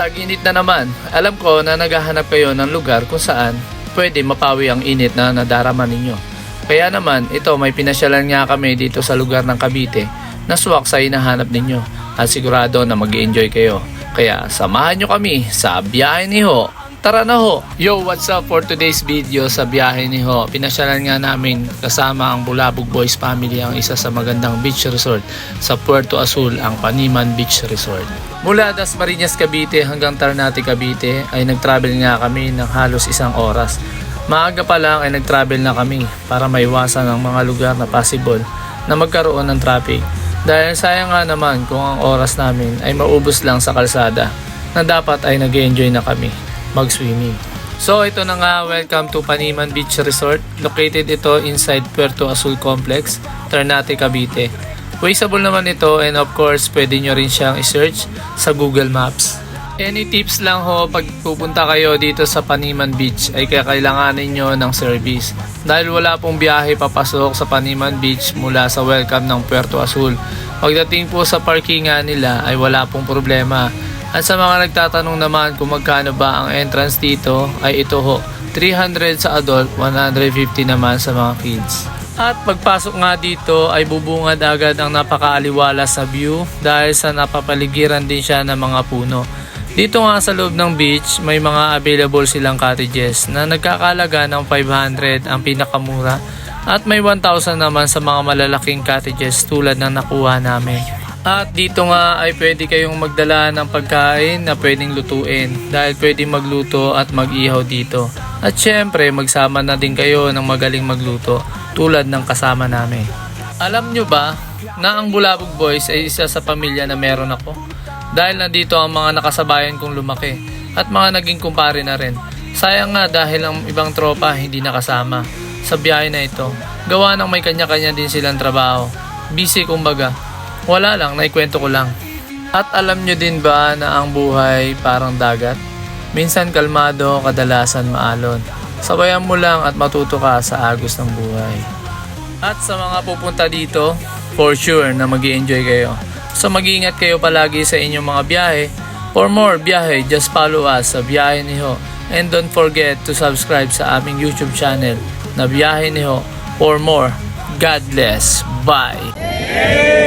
Tag-init na naman. Alam ko na naghahanap kayo ng lugar kung saan pwede mapawi ang init na nadarama ninyo. Kaya naman, ito may pinasyalan nga kami dito sa lugar ng Cavite na swak sa hinahanap ninyo at sigurado na mag-enjoy kayo. Kaya samahan nyo kami sa biyahe ni Ho. Tara na ho! Yo, what's up for today's video sa biyahe ni Ho? Pinasyalan nga namin kasama ang Bulabog Boys family ang isa sa magandang beach resort sa Puerto Azul, ang Paniman Beach Resort. Mula Dasmariñas, Cavite hanggang Ternate, Cavite ay nag-travel nga kami ng halos 1 oras. Maaga pa lang ay nag-travel na kami para maiwasan ang mga lugar na possible na magkaroon ng traffic. Dahil sayang nga naman kung ang oras namin ay maubos lang sa kalsada na dapat ay nag-enjoy na kami mag-swimming. So ito na nga, welcome to Paniman Beach Resort. Located ito inside Puerto Azul Complex, Ternate, Cavite. Wasteable naman ito and of course pwede nyo rin siyang i-search sa Google Maps. Any tips lang ho pag pupunta kayo dito sa Paniman Beach ay kakailanganin nyo ng service. Dahil wala pong biyahe papasok sa Paniman Beach mula sa welcome ng Puerto Azul. Pagdating po sa parkingan nila ay wala pong problema. At sa mga nagtatanong naman kung magkano ba ang entrance dito ay ito ho, 300 sa adult, 150 naman sa mga kids. At pagpasok nga dito ay bubungad agad ang napakaaliwala sa view dahil sa napapaligiran din siya ng mga puno. Dito nga sa loob ng beach may mga available silang cottages na nagkakalaga ng 500 ang pinakamura at may 1,000 naman sa mga malalaking cottages tulad ng nakuha namin. At dito nga ay pwede kayong magdala ng pagkain na pwedeng lutuin dahil pwedeng magluto at mag-ihaw dito. At syempre magsama na din kayo ng magaling magluto tulad ng kasama namin. Alam nyo ba na ang Bulabog Boys ay isa sa pamilya na meron ako? Dahil nandito ang mga nakasabayan kong lumaki at mga naging kumpare na rin. Sayang nga dahil ang ibang tropa hindi nakasama sa biyahe na ito. Gawa ng may kanya-kanya din silang trabaho. Busy kumbaga. Wala lang, naikwento ko lang. At alam nyo din ba na ang buhay parang dagat? Minsan kalmado, kadalasan maalon. Sabayan mo lang at matuto ka sa agos ng buhay. At sa mga pupunta dito, for sure na mag-i-enjoy kayo. So mag-iingat kayo palagi sa inyong mga biyahe. For more biyahe, just follow us sa Biyahe ni Ho. And don't forget to subscribe sa aming YouTube channel na Biyahe ni Ho. For more, God bless. Bye!